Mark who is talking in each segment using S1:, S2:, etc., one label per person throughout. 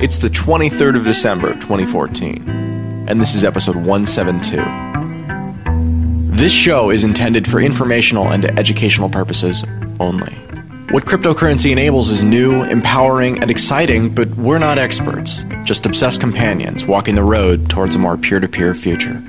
S1: It's the 23rd of December, 2014, and this is episode 172. This show is intended for informational and educational purposes only. What cryptocurrency enables is new, empowering, and exciting, but we're not experts, just obsessed companions walking the road towards a more peer-to-peer future.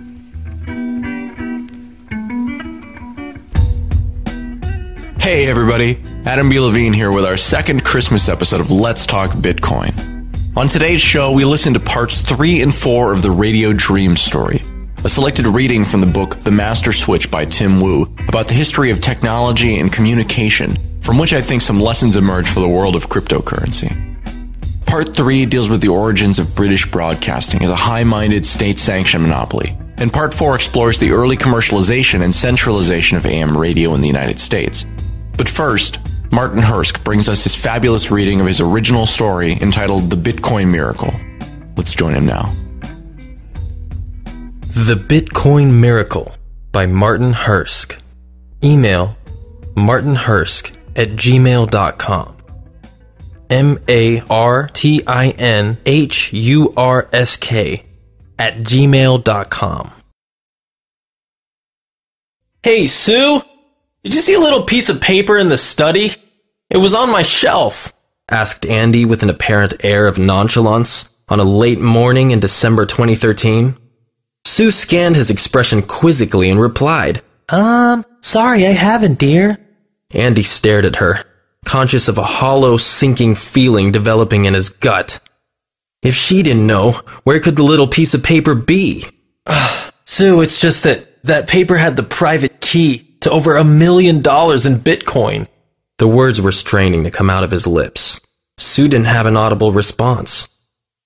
S1: Hey everybody, Adam B. Levine here with our second Christmas episode of Let's Talk Bitcoin. On today's show, we listen to parts 3 and 4 of the Radio Dream story, a selected reading from the book The Master Switch by Tim Wu about the history of technology and communication, from which I think some lessons emerge for the world of cryptocurrency. Part 3 deals with the origins of British broadcasting as a high-minded state-sanctioned monopoly, and Part 4 explores the early commercialization and centralization of AM radio in the United States. But first, Martin Hursk brings us his fabulous reading of his original story entitled The Bitcoin Miracle. Let's join him now.
S2: The Bitcoin Miracle by Martin Hursk. Email martinhursk@gmail.com. martinhursk@gmail.com. Hey, Sue! Did you see a little piece of paper in the study? It was on my shelf, asked Andy with an apparent air of nonchalance on a late morning in December 2013. Sue scanned his expression quizzically and replied, Sorry, I haven't, dear. Andy stared at her, conscious of a hollow, sinking feeling developing in his gut. If she didn't know, where could the little piece of paper be? Sue, it's just that paper had the private key to over $1 million in Bitcoin. The words were straining to come out of his lips. Sue didn't have an audible response.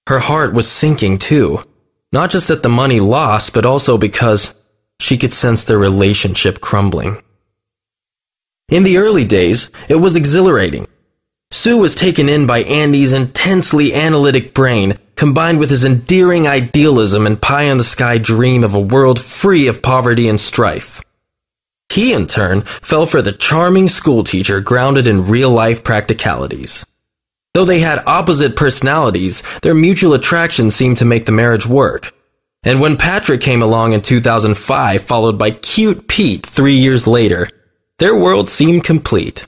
S2: Her heart was sinking too, not just at the money lost, but also because she could sense their relationship crumbling. In the early days, it was exhilarating. Sue was taken in by Andy's intensely analytic brain, combined with his endearing idealism and pie-in-the-sky dream of a world free of poverty and strife. He, in turn, fell for the charming schoolteacher grounded in real-life practicalities. Though they had opposite personalities, their mutual attraction seemed to make the marriage work. And when Patrick came along in 2005, followed by cute Pete 3 years later, their world seemed complete.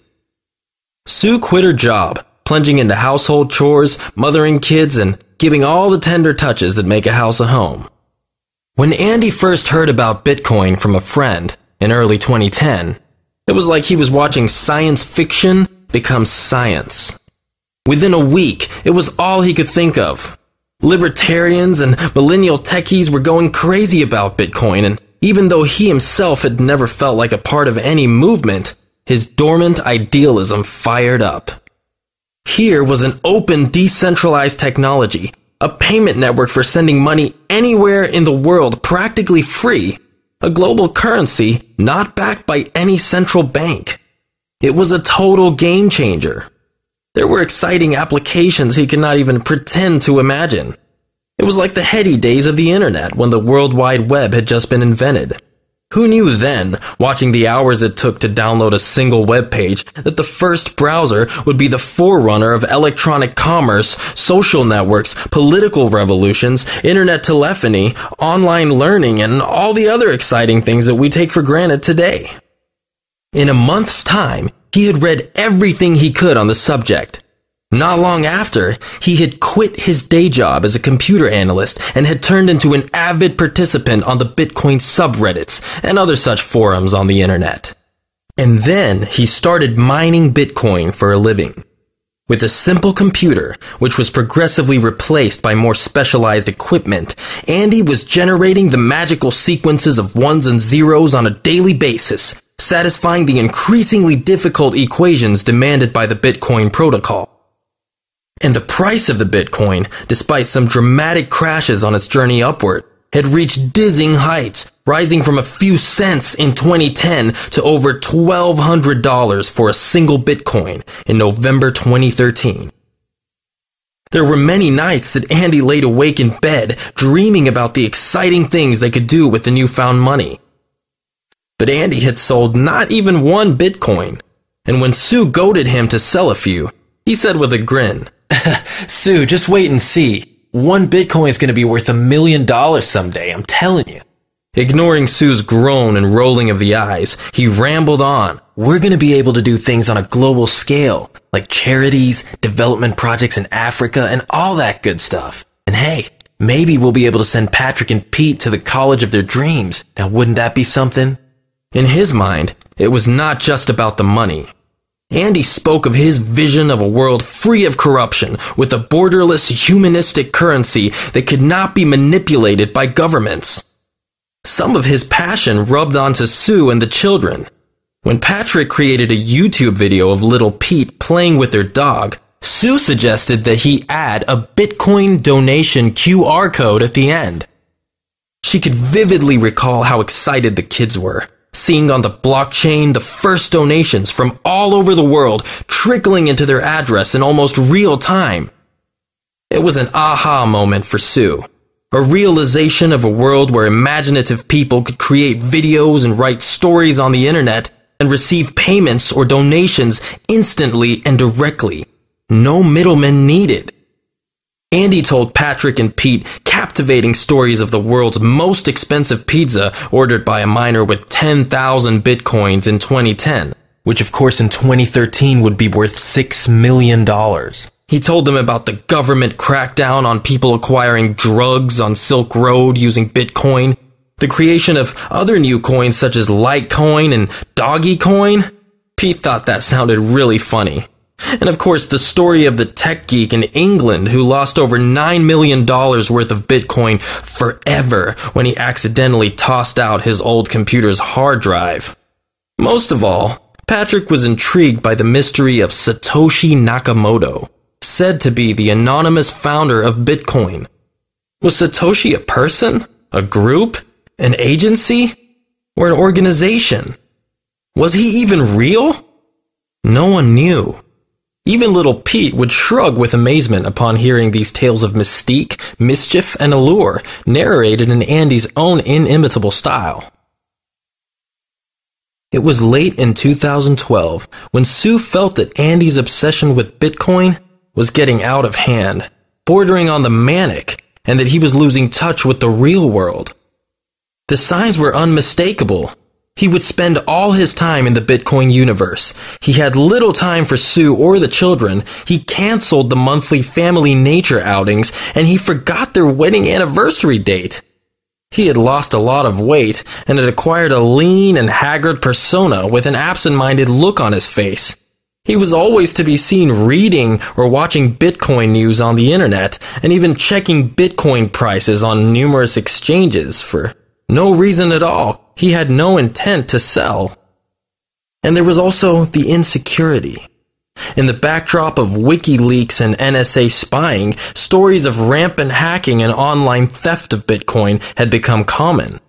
S2: Sue quit her job, plunging into household chores, mothering kids, and giving all the tender touches that make a house a home. When Andy first heard about Bitcoin from a friend, in early 2010, it was like he was watching science fiction become science. Within a week, it was all he could think of. Libertarians and millennial techies were going crazy about Bitcoin, and even though he himself had never felt like a part of any movement, his dormant idealism fired up. Here was an open, decentralized technology, a payment network for sending money anywhere in the world practically free, a global currency not backed by any central bank. It was a total game changer. There were exciting applications he could not even pretend to imagine. It was like the heady days of the internet when the World Wide Web had just been invented. Who knew then, watching the hours it took to download a single web page, that the first browser would be the forerunner of electronic commerce, social networks, political revolutions, internet telephony, online learning, and all the other exciting things that we take for granted today. In a month's time, he had read everything he could on the subject. Not long after, he had quit his day job as a computer analyst and had turned into an avid participant on the Bitcoin subreddits and other such forums on the internet. And then he started mining Bitcoin for a living. With a simple computer, which was progressively replaced by more specialized equipment, Andy was generating the magical sequences of ones and zeros on a daily basis, satisfying the increasingly difficult equations demanded by the Bitcoin protocol. And the price of the Bitcoin, despite some dramatic crashes on its journey upward, had reached dizzying heights, rising from a few cents in 2010 to over $1,200 for a single Bitcoin in November 2013. There were many nights that Andy laid awake in bed, dreaming about the exciting things they could do with the newfound money. But Andy had sold not even one Bitcoin, and when Sue goaded him to sell a few, he said with a grin, Sue, just wait and see. 1 Bitcoin is going to be worth $1 million someday, I'm telling you. Ignoring Sue's groan and rolling of the eyes, he rambled on. We're going to be able to do things on a global scale, like charities, development projects in Africa, and all that good stuff. And hey, maybe we'll be able to send Patrick and Pete to the college of their dreams. Now, wouldn't that be something? In his mind, it was not just about the money. Andy spoke of his vision of a world free of corruption, with a borderless humanistic currency that could not be manipulated by governments. Some of his passion rubbed onto Sue and the children. When Patrick created a YouTube video of little Pete playing with their dog, Sue suggested that he add a Bitcoin donation QR code at the end. She could vividly recall how excited the kids were, seeing on the blockchain the first donations from all over the world trickling into their address in almost real time. It was an aha moment for Sue. A realization of a world where imaginative people could create videos and write stories on the internet and receive payments or donations instantly and directly. No middlemen needed. Andy told Patrick and Pete captivating stories of the world's most expensive pizza ordered by a miner with 10,000 bitcoins in 2010, which of course in 2013 would be worth $6 million. He told them about the government crackdown on people acquiring drugs on Silk Road using Bitcoin, the creation of other new coins such as Litecoin and Dogecoin. Pete thought that sounded really funny. And of course, the story of the tech geek in England who lost over $9 million worth of Bitcoin forever when he accidentally tossed out his old computer's hard drive. Most of all, Patrick was intrigued by the mystery of Satoshi Nakamoto, said to be the anonymous founder of Bitcoin. Was Satoshi a person, a group, an agency, or an organization? Was he even real? No one knew. Even little Pete would shrug with amazement upon hearing these tales of mystique, mischief, and allure narrated in Andy's own inimitable style. It was late in 2012 when Sue felt that Andy's obsession with Bitcoin was getting out of hand, bordering on the manic, and that he was losing touch with the real world. The signs were unmistakable. He would spend all his time in the Bitcoin universe. He had little time for Sue or the children. He canceled the monthly family nature outings, and he forgot their wedding anniversary date. He had lost a lot of weight and had acquired a lean and haggard persona with an absent-minded look on his face. He was always to be seen reading or watching Bitcoin news on the internet, and even checking Bitcoin prices on numerous exchanges for no reason at all. He had no intent to sell. And there was also the insecurity. In the backdrop of WikiLeaks and NSA spying, stories of rampant hacking and online theft of Bitcoin had become common.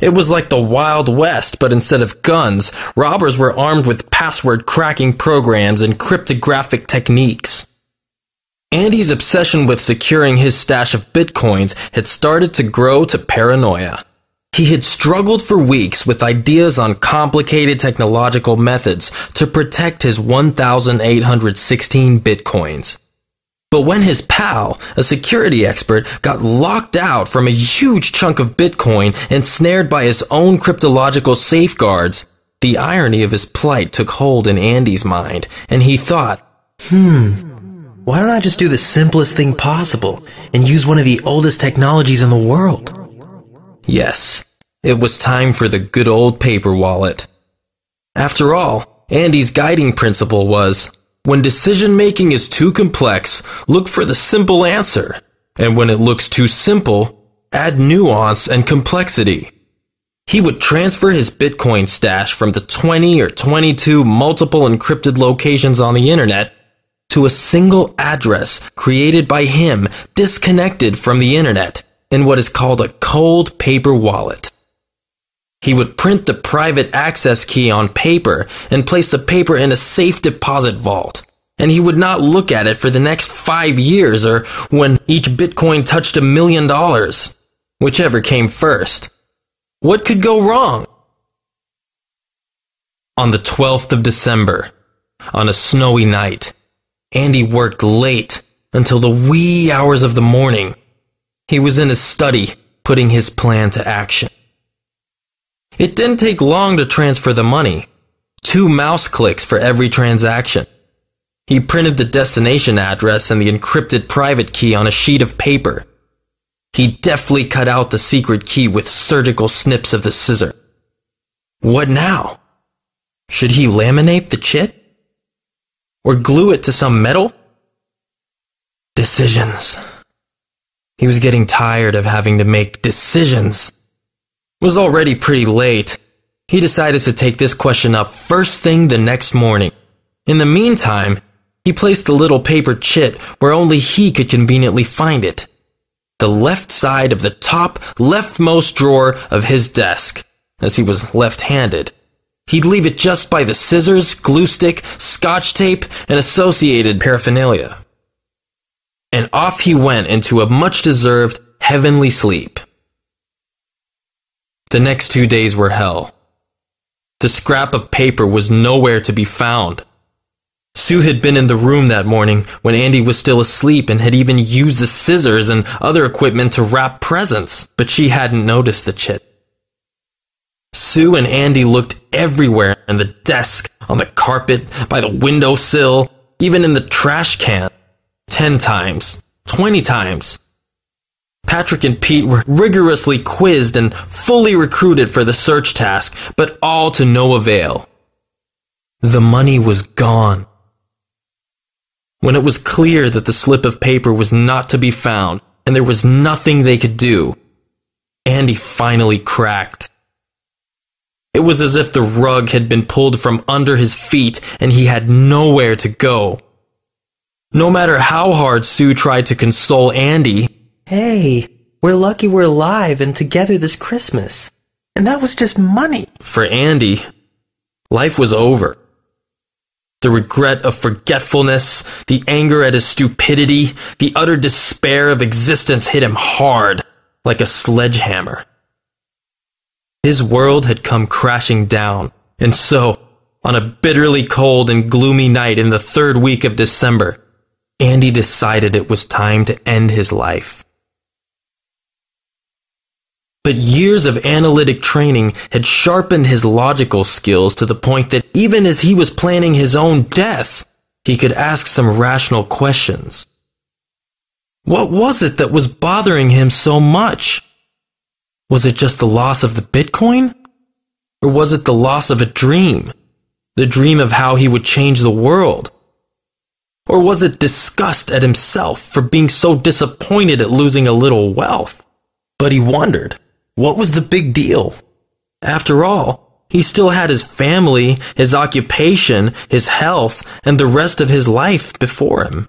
S2: It was like the Wild West, but instead of guns, robbers were armed with password cracking programs and cryptographic techniques. Andy's obsession with securing his stash of Bitcoins had started to grow to paranoia. He had struggled for weeks with ideas on complicated technological methods to protect his 1,816 Bitcoins. But when his pal, a security expert, got locked out from a huge chunk of Bitcoin ensnared by his own cryptological safeguards, the irony of his plight took hold in Andy's mind, and he thought, why don't I just do the simplest thing possible and use one of the oldest technologies in the world? Yes, it was time for the good old paper wallet. After all, Andy's guiding principle was, when decision-making is too complex, look for the simple answer. And when it looks too simple, add nuance and complexity. He would transfer his Bitcoin stash from the 20 or 22 multiple encrypted locations on the internet to a single address created by him, disconnected from the internet, in what is called a cold paper wallet. He would print the private access key on paper and place the paper in a safe deposit vault. And he would not look at it for the next 5 years or when each Bitcoin touched $1 million, whichever came first. What could go wrong? On the 12th of December, on a snowy night, Andy worked late until the wee hours of the morning. He was in his study, putting his plan to action. It didn't take long to transfer the money. 2 mouse clicks for every transaction. He printed the destination address and the encrypted private key on a sheet of paper. He deftly cut out the secret key with surgical snips of the scissor. What now? Should he laminate the chit? Or glue it to some metal? Decisions. He was getting tired of having to make decisions. It was already pretty late. He decided to take this question up first thing the next morning. In the meantime, he placed the little paper chit where only he could conveniently find it. The left side of the top leftmost drawer of his desk, as he was left-handed. He'd leave it just by the scissors, glue stick, scotch tape, and associated paraphernalia. And off he went into a much-deserved heavenly sleep. The next 2 days were hell. The scrap of paper was nowhere to be found. Sue had been in the room that morning when Andy was still asleep and had even used the scissors and other equipment to wrap presents, but she hadn't noticed the chit. Sue and Andy looked everywhere, in the desk, on the carpet, by the windowsill, even in the trash can. 10 times, 20 times. Patrick and Pete were rigorously quizzed and fully recruited for the search task, but all to no avail. The money was gone. When it was clear that the slip of paper was not to be found and there was nothing they could do, Andy finally cracked. It was as if the rug had been pulled from under his feet and he had nowhere to go. No matter how hard Sue tried to console Andy,
S3: "Hey, we're lucky we're alive and together this Christmas. And that was just money."
S2: for Andy, life was over. The regret of forgetfulness, the anger at his stupidity, the utter despair of existence hit him hard, like a sledgehammer. His world had come crashing down, and so, on a bitterly cold and gloomy night in the 3rd week of December, Andy decided it was time to end his life. But years of analytic training had sharpened his logical skills to the point that even as he was planning his own death, he could ask some rational questions. What was it that was bothering him so much? Was it just the loss of the Bitcoin? Or was it the loss of a dream? The dream of how he would change the world? Or was it disgust at himself for being so disappointed at losing a little wealth? But he wondered, what was the big deal? After all, he still had his family, his occupation, his health, and the rest of his life before him.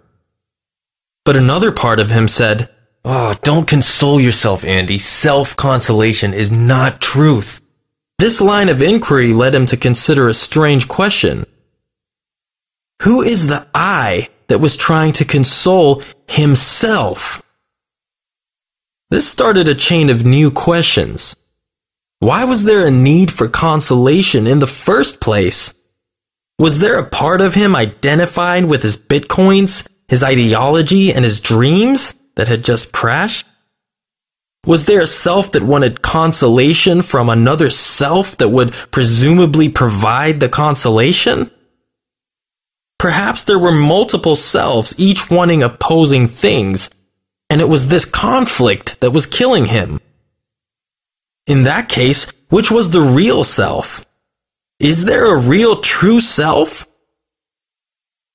S2: But another part of him said, "Oh, don't console yourself, Andy. Self-consolation is not truth." This line of inquiry led him to consider a strange question. Who is the I that was trying to console himself? This started a chain of new questions. Why was there a need for consolation in the first place? Was there a part of him identified with his bitcoins, his ideology, and his dreams that had just crashed? Was there a self that wanted consolation from another self that would presumably provide the consolation? Perhaps there were multiple selves, each wanting opposing things, and it was this conflict that was killing him. In that case, which was the real self? Is there a real true self?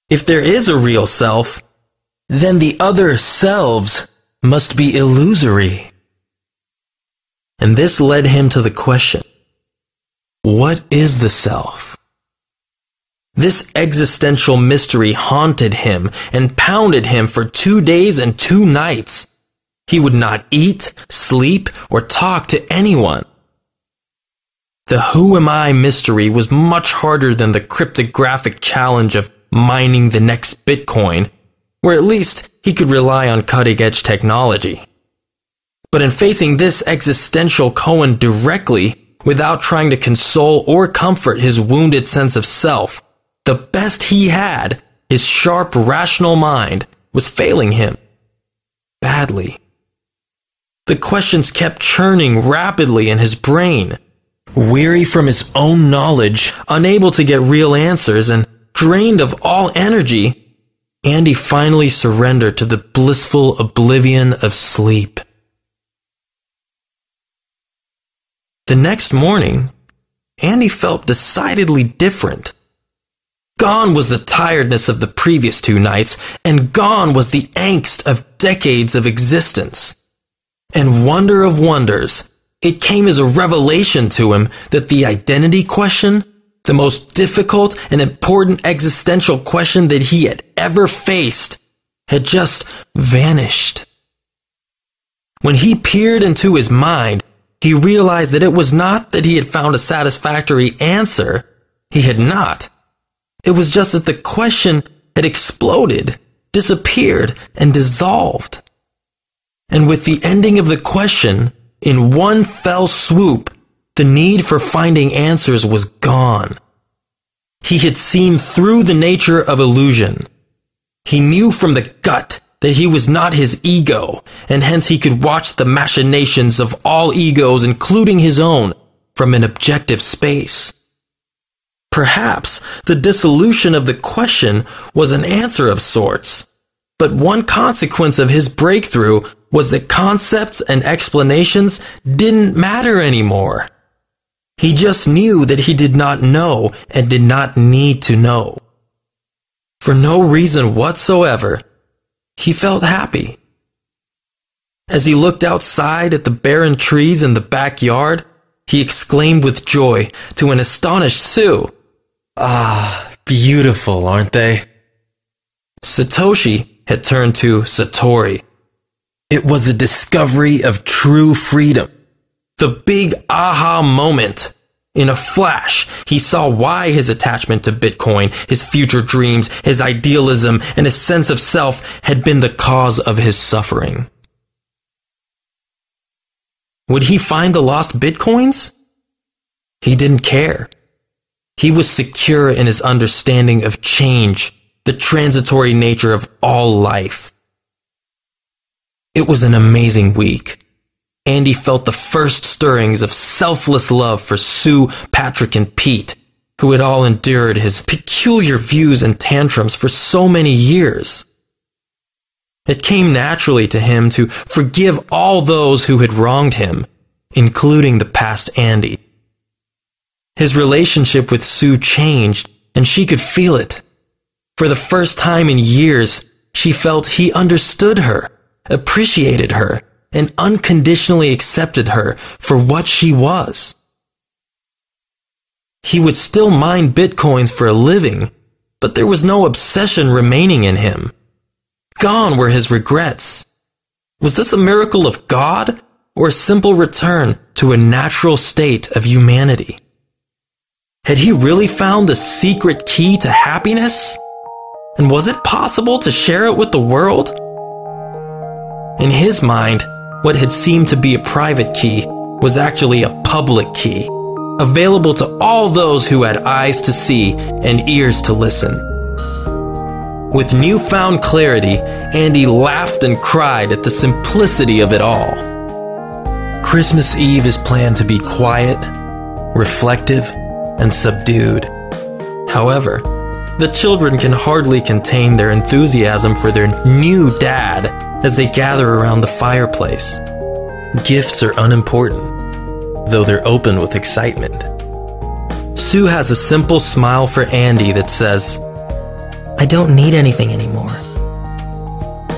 S2: If there is a real self, then the other selves must be illusory. And this led him to the question, what is the self? This existential mystery haunted him and pounded him for 2 days and 2 nights. He would not eat, sleep, or talk to anyone. The who am I mystery was much harder than the cryptographic challenge of mining the next Bitcoin, where at least he could rely on cutting-edge technology. But in facing this existential koan directly, without trying to console or comfort his wounded sense of self, the best he had, his sharp, rational mind, was failing him. Badly. The questions kept churning rapidly in his brain. Weary from his own knowledge, unable to get real answers, and drained of all energy, Andy finally surrendered to the blissful oblivion of sleep. The next morning, Andy felt decidedly different. Gone was the tiredness of the previous 2 nights, and gone was the angst of decades of existence. And wonder of wonders, it came as a revelation to him that the identity question, the most difficult and important existential question that he had ever faced, had just vanished. When he peered into his mind, he realized that it was not that he had found a satisfactory answer. He had not. It was just that the question had exploded, disappeared, and dissolved. And with the ending of the question, in one fell swoop, the need for finding answers was gone. He had seen through the nature of illusion. He knew from the gut that he was not his ego, and hence he could watch the machinations of all egos, including his own, from an objective space. Perhaps the dissolution of the question was an answer of sorts, but one consequence of his breakthrough was that concepts and explanations didn't matter anymore. He just knew that he did not know and did not need to know. For no reason whatsoever, he felt happy. As he looked outside at the barren trees in the backyard, he exclaimed with joy to an astonished Sue, "Ah, beautiful, aren't they?" Satoshi had turned to Satori. It was a discovery of true freedom. The big aha moment. In a flash, he saw why his attachment to Bitcoin, his future dreams, his idealism, and his sense of self had been the cause of his suffering. Would he find the lost Bitcoins? He didn't care. He was secure in his understanding of change, the transitory nature of all life. It was an amazing week. Andy felt the first stirrings of selfless love for Sue, Patrick, and Pete, who had all endured his peculiar views and tantrums for so many years. It came naturally to him to forgive all those who had wronged him, including the past Andy. His relationship with Sue changed, and she could feel it. For the first time in years, she felt he understood her, appreciated her, and unconditionally accepted her for what she was. He would still mine Bitcoins for a living, but there was no obsession remaining in him. Gone were his regrets. Was this a miracle of God, or a simple return to a natural state of humanity? Had he really found the secret key to happiness? And was it possible to share it with the world? In his mind, what had seemed to be a private key was actually a public key, available to all those who had eyes to see and ears to listen. With newfound clarity, Andy laughed and cried at the simplicity of it all. Christmas Eve is planned to be quiet, reflective, and subdued. However, the children can hardly contain their enthusiasm for their new dad as they gather around the fireplace. Gifts are unimportant, though they're open with excitement. Sue has a simple smile for Andy that says, "I don't need anything anymore."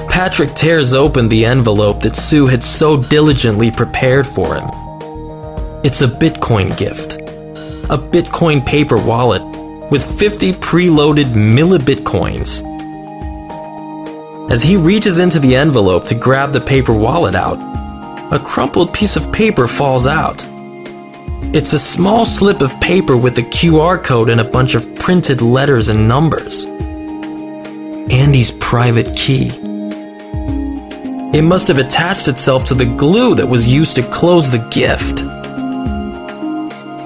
S2: Patrick tears open the envelope that Sue had so diligently prepared for him. It's a Bitcoin gift, a Bitcoin paper wallet with 50 preloaded millibitcoins. As he reaches into the envelope to grab the paper wallet out, a crumpled piece of paper falls out. It's a small slip of paper with a QR code and a bunch of printed letters and numbers. Andy's private key. It must have attached itself to the glue that was used to close the gift.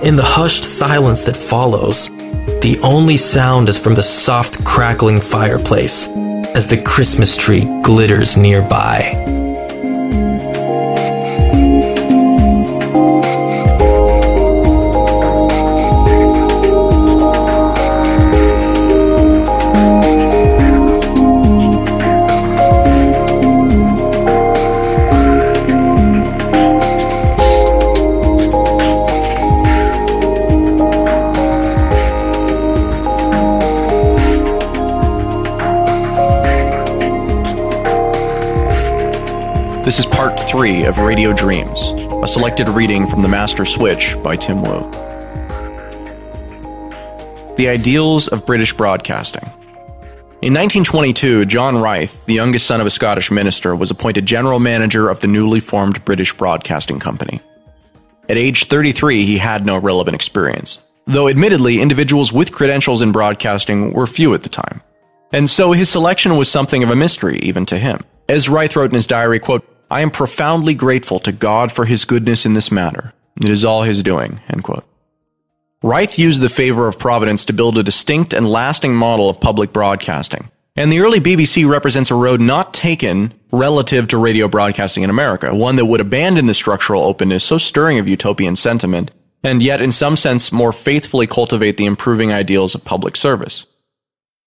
S2: In the hushed silence that follows, the only sound is from the soft crackling fireplace
S3: as the Christmas tree glitters nearby.
S1: This is part 3 of Radio Dreams, a selected reading from The Master Switch by Tim Wu. The Ideals of British Broadcasting. In 1922, John Reith, the youngest son of a Scottish minister, was appointed general manager of the newly formed British Broadcasting Company. At age 33, he had no relevant experience, though admittedly individuals with credentials in broadcasting were few at the time. And so his selection was something of a mystery even to him. As Reith wrote in his diary, quote, "I am profoundly grateful to God for his goodness in this matter. It is all his doing," end quote. Reith used the favor of Providence to build a distinct and lasting model of public broadcasting. And the early BBC represents a road not taken relative to radio broadcasting in America, one that would abandon the structural openness so stirring of utopian sentiment, and yet in some sense more faithfully cultivate the improving ideals of public service.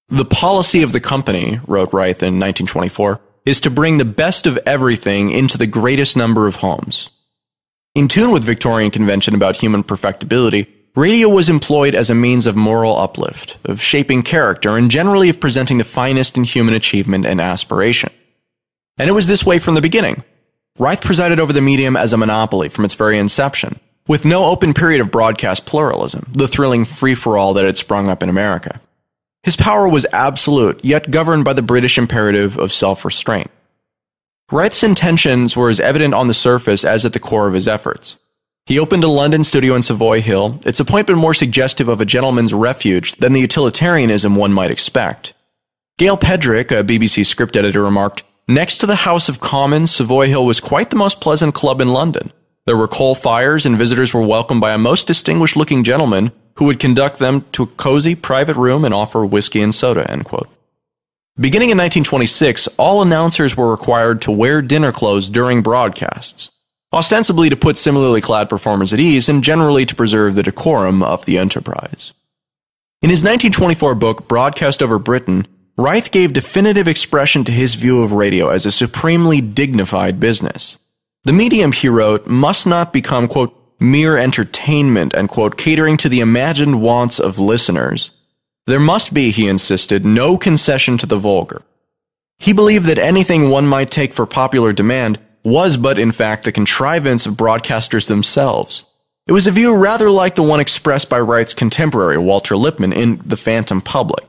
S1: "The policy of the company," wrote Reith in 1924, "is to bring the best of everything into the greatest number of homes." In tune with Victorian convention about human perfectibility, radio was employed as a means of moral uplift, of shaping character, and generally of presenting the finest in human achievement and aspiration. And it was this way from the beginning. Reith presided over the medium as a monopoly from its very inception, with no open period of broadcast pluralism, the thrilling free-for-all that had sprung up in America. His power was absolute, yet governed by the British imperative of self-restraint. Reith's intentions were as evident on the surface as at the core of his efforts. He opened a London studio in Savoy Hill, its appointment more suggestive of a gentleman's refuge than the utilitarianism one might expect. Gail Pedrick, a BBC script editor, remarked, "Next to the House of Commons, Savoy Hill was quite the most pleasant club in London. There were coal fires, and visitors were welcomed by a most distinguished-looking gentleman who would conduct them to a cozy private room and offer whiskey and soda," end quote. Beginning in 1926, all announcers were required to wear dinner clothes during broadcasts, ostensibly to put similarly clad performers at ease and generally to preserve the decorum of the enterprise. In his 1924 book, Broadcast Over Britain, Reith gave definitive expression to his view of radio as a supremely dignified business. The medium, he wrote, must not become, quote, mere entertainment, end quote, catering to the imagined wants of listeners. There must be, he insisted, no concession to the vulgar. He believed that anything one might take for popular demand was but in fact the contrivance of broadcasters themselves. It was a view rather like the one expressed by Reith's contemporary, Walter Lippmann, in The Phantom Public.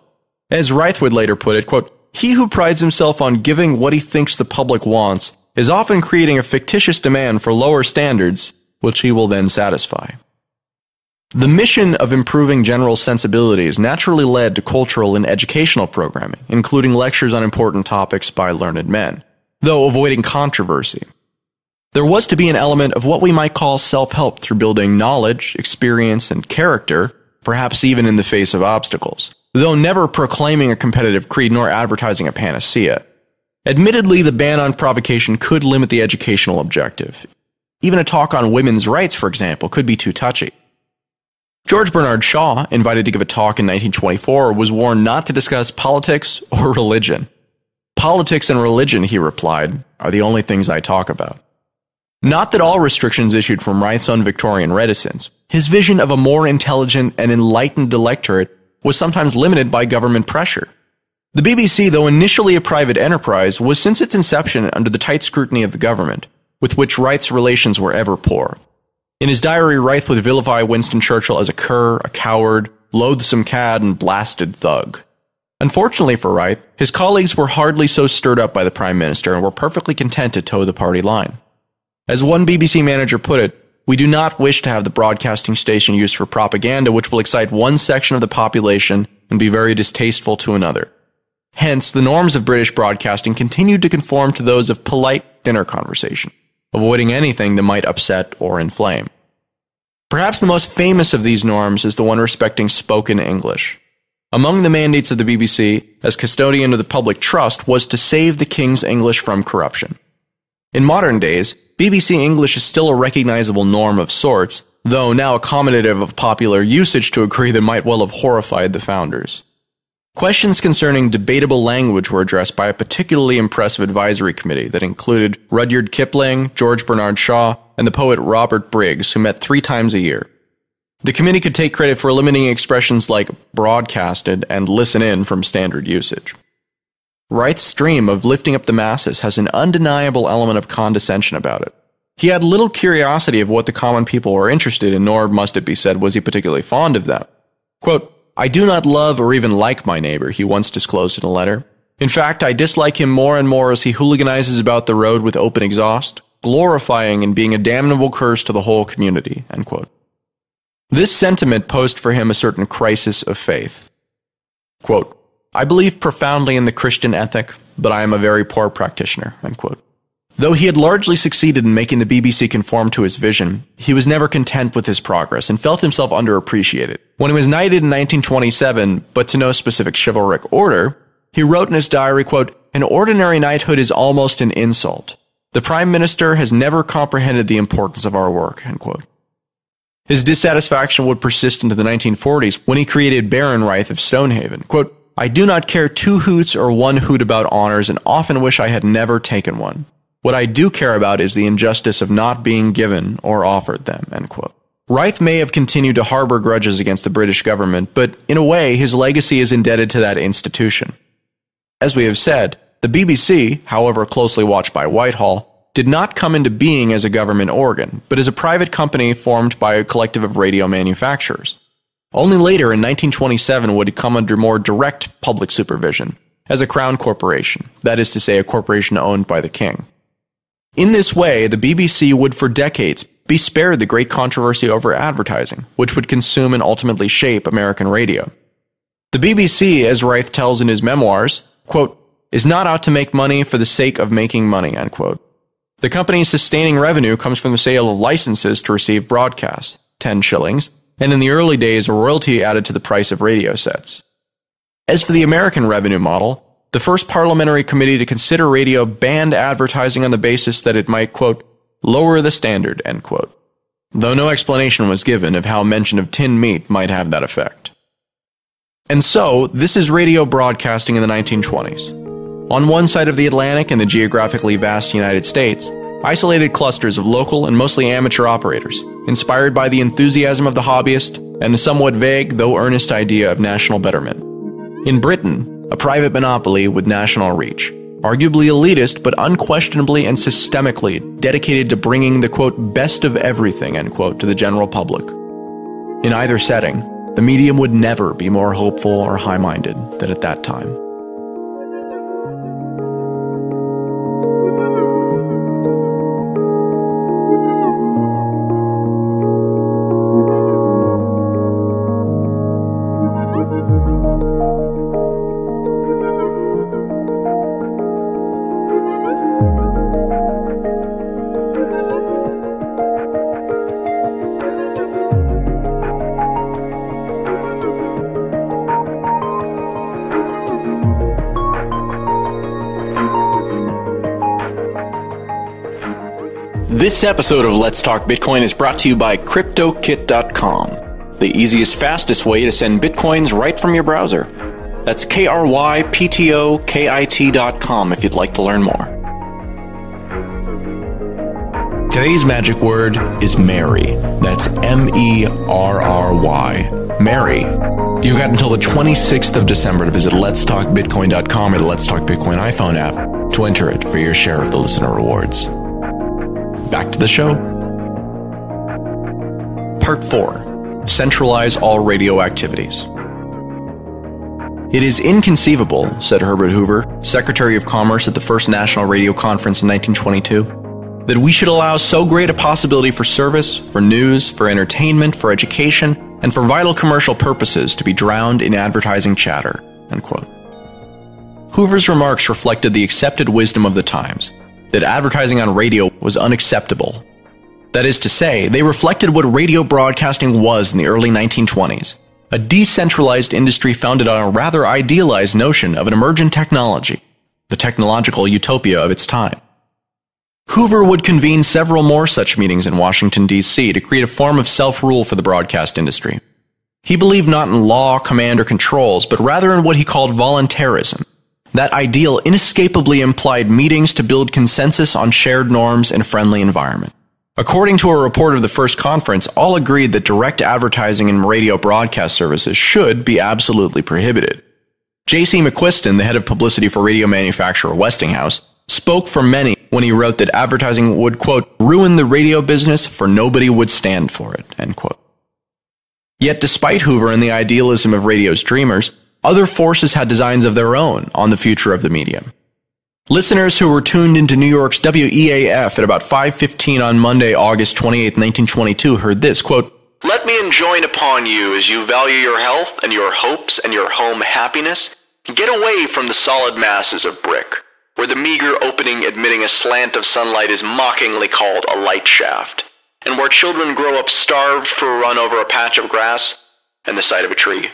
S1: As Reith would later put it, quote, "He who prides himself on giving what he thinks the public wants is often creating a fictitious demand for lower standards, which he will then satisfy." The mission of improving general sensibilities naturally led to cultural and educational programming, including lectures on important topics by learned men, though avoiding controversy. There was to be an element of what we might call self-help through building knowledge, experience, and character, perhaps even in the face of obstacles, though never proclaiming a competitive creed nor advertising a panacea. Admittedly, the ban on provocation could limit the educational objective. Even a talk on women's rights, for example, could be too touchy. George Bernard Shaw, invited to give a talk in 1924, was warned not to discuss politics or religion. "Politics and religion," he replied, "are the only things I talk about." Not that all restrictions issued from Reith's own Victorian reticence. His vision of a more intelligent and enlightened electorate was sometimes limited by government pressure. The BBC, though initially a private enterprise, was since its inception under the tight scrutiny of the government, with which Reith's relations were ever poor. In his diary, Reith would vilify Winston Churchill as a cur, a coward, loathsome cad, and blasted thug. Unfortunately for Reith, his colleagues were hardly so stirred up by the Prime Minister and were perfectly content to toe the party line. As one BBC manager put it, "We do not wish to have the broadcasting station used for propaganda which will excite one section of the population and be very distasteful to another." Hence, the norms of British broadcasting continued to conform to those of polite dinner conversation, avoiding anything that might upset or inflame. Perhaps the most famous of these norms is the one respecting spoken English. Among the mandates of the BBC, as custodian of the public trust, was to save the King's English from corruption. In modern days, BBC English is still a recognizable norm of sorts, though now accommodative of popular usage to a degree that might well have horrified the founders. Questions concerning debatable language were addressed by a particularly impressive advisory committee that included Rudyard Kipling, George Bernard Shaw, and the poet Robert Briggs, who met 3 times a year. The committee could take credit for eliminating expressions like broadcasted and listen in from standard usage. Reith's dream of lifting up the masses has an undeniable element of condescension about it. He had little curiosity of what the common people were interested in, nor, must it be said, was he particularly fond of them. Quote, "I do not love or even like my neighbor," he once disclosed in a letter. "In fact, I dislike him more and more as he hooliganizes about the road with open exhaust, glorifying and being a damnable curse to the whole community." End quote. This sentiment posed for him a certain crisis of faith. Quote, "I believe profoundly in the Christian ethic, but I am a very poor practitioner." End quote. Though he had largely succeeded in making the BBC conform to his vision, he was never content with his progress and felt himself underappreciated. When he was knighted in 1927, but to no specific chivalric order, he wrote in his diary, quote, "An ordinary knighthood is almost an insult. The Prime Minister has never comprehended the importance of our work." End quote. His dissatisfaction would persist into the 1940s when he created Baron Reith of Stonehaven. Quote, "I do not care 2 hoots or 1 hoot about honors and often wish I had never taken one. What I do care about is the injustice of not being given or offered them." End quote. Reith may have continued to harbor grudges against the British government, but in a way, his legacy is indebted to that institution. As we have said, the BBC, however closely watched by Whitehall, did not come into being as a government organ, but as a private company formed by a collective of radio manufacturers. Only later, in 1927, would it come under more direct public supervision, as a crown corporation, that is to say, a corporation owned by the king. In this way, the BBC would for decades be spared the great controversy over advertising, which would consume and ultimately shape American radio. The BBC, as Reith tells in his memoirs, quote, "is not out to make money for the sake of making money," end quote. The company's sustaining revenue comes from the sale of licenses to receive broadcasts, 10 shillings, and in the early days a royalty added to the price of radio sets. As for the American revenue model, the first parliamentary committee to consider radio banned advertising on the basis that it might, quote, "lower the standard," end quote, though no explanation was given of how mention of tinned meat might have that effect. And so, this is radio broadcasting in the 1920s. On one side of the Atlantic in the geographically vast United States, isolated clusters of local and mostly amateur operators, inspired by the enthusiasm of the hobbyist and a somewhat vague, though earnest idea of national betterment. In Britain, a private monopoly with national reach, arguably elitist but unquestionably and systemically dedicated to bringing the, quote, "best of everything," end quote, to the general public. In either setting, the medium would never be more hopeful or high-minded than at that time. This episode of Let's Talk Bitcoin is brought to you by CryptoKit.com, the easiest, fastest way to send Bitcoins right from your browser. That's KryptoKit.com if you'd like to learn more. Today's magic word is Merry. That's MERRY. Merry. You've got until the 26th of December to visit letstalkbitcoin.com or the Let's Talk Bitcoin iPhone app to enter it for your share of the listener rewards. Back to the show. Part 4. Centralize all radio activities. It is inconceivable, said Herbert Hoover, Secretary of Commerce at the first National Radio Conference in 1922, that we should allow so great a possibility for service, for news, for entertainment, for education, and for vital commercial purposes to be drowned in advertising chatter, end quote. Hoover's remarks reflected the accepted wisdom of the times, that advertising on radio was unacceptable. That is to say, they reflected what radio broadcasting was in the early 1920s, a decentralized industry founded on a rather idealized notion of an emergent technology, the technological utopia of its time. Hoover would convene several more such meetings in Washington, D.C. to create a form of self-rule for the broadcast industry. He believed not in law, command, or controls, but rather in what he called voluntarism. That ideal inescapably implied meetings to build consensus on shared norms in a friendly environment. According to a report of the first conference, all agreed that direct advertising in radio broadcast services should be absolutely prohibited. J.C. McQuiston, the head of publicity for radio manufacturer Westinghouse, spoke for many when he wrote that advertising would, quote, ruin the radio business for nobody would stand for it, end quote. Yet despite Hoover and the idealism of radio's dreamers, other forces had designs of their own on the future of the medium. Listeners who were tuned into New York's WEAF at about 5:15 on Monday, August 28, 1922 heard this, quote,
S4: "Let me enjoin upon you as you value your health and your hopes and your home happiness, get away from the solid masses of brick, where the meager opening admitting a slant of sunlight is mockingly called a light shaft, and where children grow up starved for a run over a patch of grass and the sight of a tree."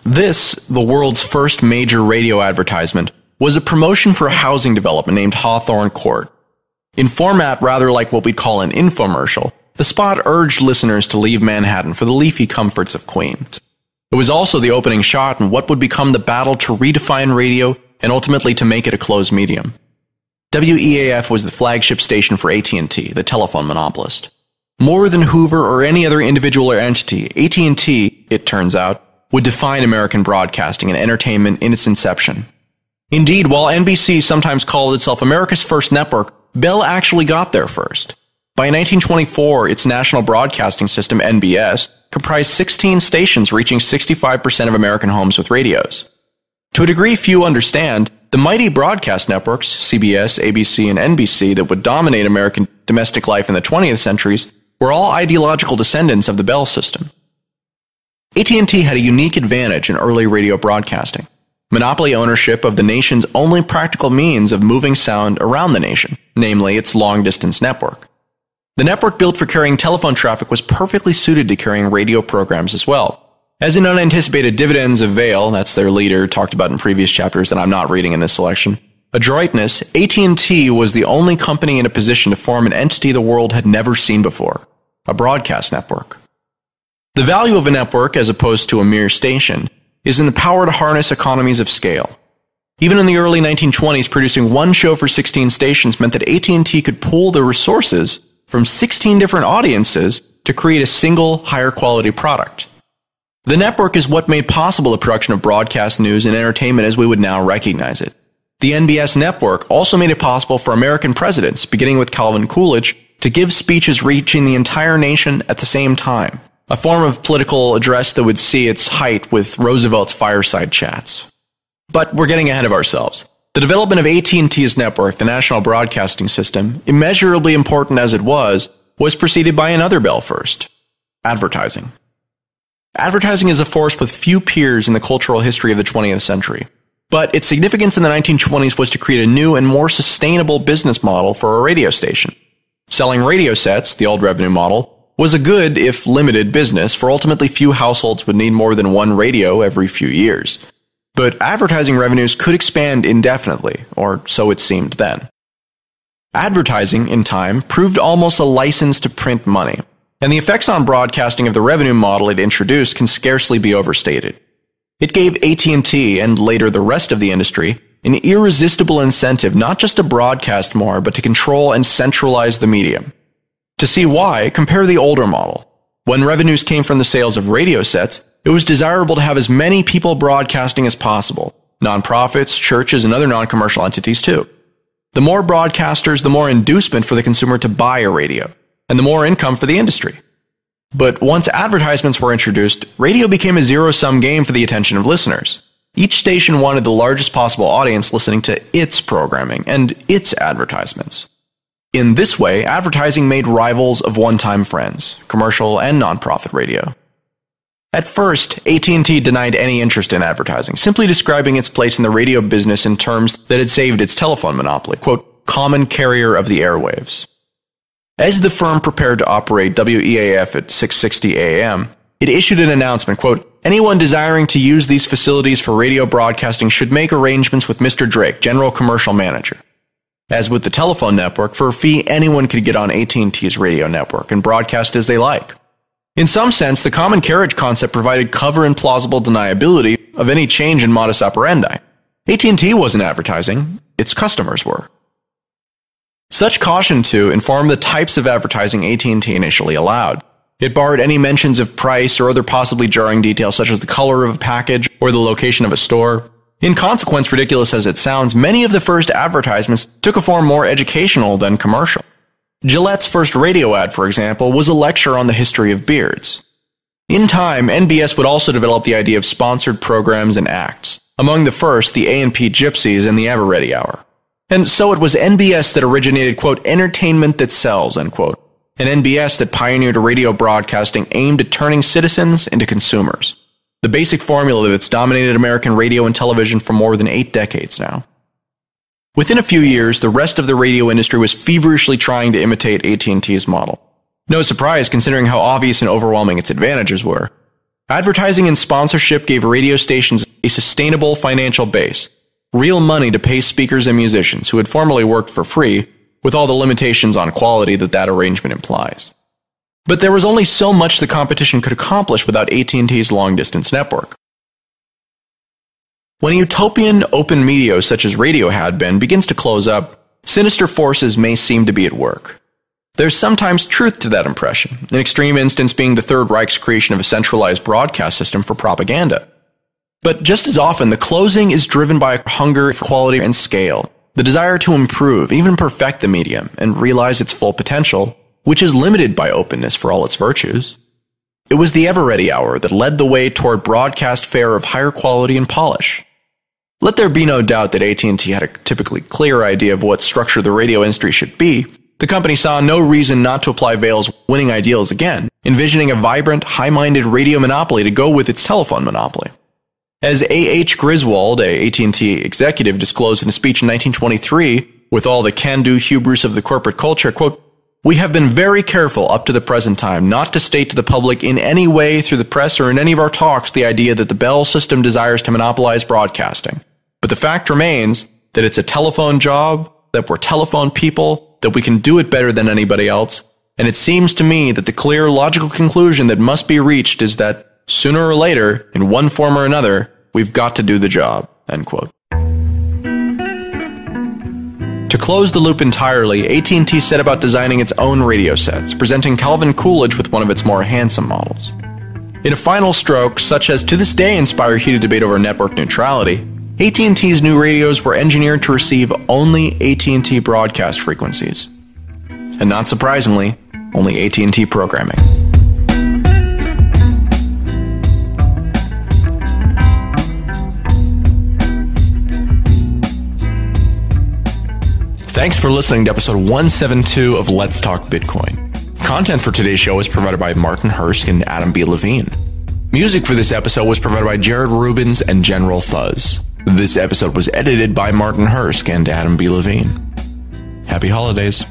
S1: This, the world's first major radio advertisement, was a promotion for a housing development named Hawthorne Court. In format rather like what we'd call an infomercial, the spot urged listeners to leave Manhattan for the leafy comforts of Queens. It was also the opening shot in what would become the battle to redefine radio and ultimately to make it a closed medium. WEAF was the flagship station for AT&T, the telephone monopolist. More than Hoover or any other individual or entity, AT&T, it turns out, would define American broadcasting and entertainment in its inception. Indeed, while NBC sometimes called itself America's first network, Bell actually got there first. By 1924, its national broadcasting system, NBS, comprised 16 stations reaching 65% of American homes with radios. To a degree few understand, the mighty broadcast networks, CBS, ABC, and NBC, that would dominate American domestic life in the 20th centuries, were all ideological descendants of the Bell system. AT&T had a unique advantage in early radio broadcasting: monopoly ownership of the nation's only practical means of moving sound around the nation, namely its long-distance network. The network built for carrying telephone traffic was perfectly suited to carrying radio programs as well. As in unanticipated dividends of Vail, that's their leader, talked about in previous chapters that I'm not reading in this selection, adroitness, AT&T was the only company in a position to form an entity the world had never seen before: a broadcast network. The value of a network, as opposed to a mere station, is in the power to harness economies of scale. Even in the early 1920s, producing one show for 16 stations meant that AT&T could pool the resources from 16 different audiences to create a single, higher quality product. The network is what made possible the production of broadcast news and entertainment as we would now recognize it. The NBS network also made it possible for American presidents, beginning with Calvin Coolidge, to give speeches reaching the entire nation at the same time. A form of political address that would see its height with Roosevelt's fireside chats. But we're getting ahead of ourselves. The development of AT&T's network, the national broadcasting system, immeasurably important as it was preceded by another Bell first: advertising. Advertising is a force with few peers in the cultural history of the 20th century. But its significance in the 1920s was to create a new and more sustainable business model for a radio station. Selling radio sets, the old revenue model, was a good, if limited, business, for ultimately few households would need more than one radio every few years. But advertising revenues could expand indefinitely, or so it seemed then. Advertising, in time, proved almost a license to print money, and the effects on broadcasting of the revenue model it introduced can scarcely be overstated. It gave AT&T, and later the rest of the industry, an irresistible incentive not just to broadcast more, but to control and centralize the medium. To see why, compare the older model. When revenues came from the sales of radio sets, it was desirable to have as many people broadcasting as possible. Nonprofits, churches, and other non-commercial entities too. The more broadcasters, the more inducement for the consumer to buy a radio, and the more income for the industry. But once advertisements were introduced, radio became a zero-sum game for the attention of listeners. Each station wanted the largest possible audience listening to its programming and its advertisements. In this way, advertising made rivals of one-time friends, commercial and nonprofit radio. At first, AT&T denied any interest in advertising, simply describing its place in the radio business in terms that had saved its telephone monopoly, quote, common carrier of the airwaves. As the firm prepared to operate WEAF at 6:60 a.m., it issued an announcement, quote, "Anyone desiring to use these facilities for radio broadcasting should make arrangements with Mr. Drake, General Commercial Manager." As with the telephone network, for a fee, anyone could get on AT&T's radio network and broadcast as they like. In some sense, the common carriage concept provided cover and plausible deniability of any change in modus operandi. AT&T wasn't advertising, its customers were. Such caution, too, informed the types of advertising AT&T initially allowed. It barred any mentions of price or other possibly jarring details such as the color of a package or the location of a store. In consequence, ridiculous as it sounds, many of the first advertisements took a form more educational than commercial. Gillette's first radio ad, for example, was a lecture on the history of beards. In time, NBS would also develop the idea of sponsored programs and acts. Among the first, the A&P Gypsies and the Ever-Ready Hour. And so it was NBS that originated, quote, "entertainment that sells," unquote. An NBS that pioneered radio broadcasting aimed at turning citizens into consumers. The basic formula that's dominated American radio and television for more than 8 decades now. Within a few years, the rest of the radio industry was feverishly trying to imitate AT&T's model. No surprise considering how obvious and overwhelming its advantages were. Advertising and sponsorship gave radio stations a sustainable financial base, real money to pay speakers and musicians who had formerly worked for free, with all the limitations on quality that arrangement implies. But there was only so much the competition could accomplish without AT&T's long-distance network. When a utopian open media such as radio had been begins to close up, sinister forces may seem to be at work. There's sometimes truth to that impression, an extreme instance being the Third Reich's creation of a centralized broadcast system for propaganda. But just as often, the closing is driven by a hunger for quality and scale, the desire to improve, even perfect the medium, and realize its full potential, which is limited by openness for all its virtues. It was the Ever-Ready Hour that led the way toward broadcast fare of higher quality and polish. Let there be no doubt that AT&T had a typically clear idea of what structure the radio industry should be. The company saw no reason not to apply Vail's winning ideals again, envisioning a vibrant, high-minded radio monopoly to go with its telephone monopoly. As A.H. Griswold, a AT&T executive, disclosed in a speech in 1923, with all the can-do hubris of the corporate culture, quote, "We have been very careful up to the present time not to state to the public in any way through the press or in any of our talks the idea that the Bell system desires to monopolize broadcasting. But the fact remains that it's a telephone job, that we're telephone people, that we can do it better than anybody else, and it seems to me that the clear, logical conclusion that must be reached is that sooner or later, in one form or another, we've got to do the job," end quote. To close the loop entirely, AT&T set about designing its own radio sets, presenting Calvin Coolidge with one of its more handsome models. In a final stroke, such as to this day inspire heated debate over network neutrality, AT&T's new radios were engineered to receive only AT&T broadcast frequencies. And not surprisingly, only AT&T programming. Thanks for listening to episode 172 of Let's Talk Bitcoin. Content for today's show was provided by Martin Hursk and Adam B. Levine. Music for this episode was provided by Jared Rubens and General Fuzz. This episode was edited by Martin Hursk and Adam B. Levine. Happy holidays.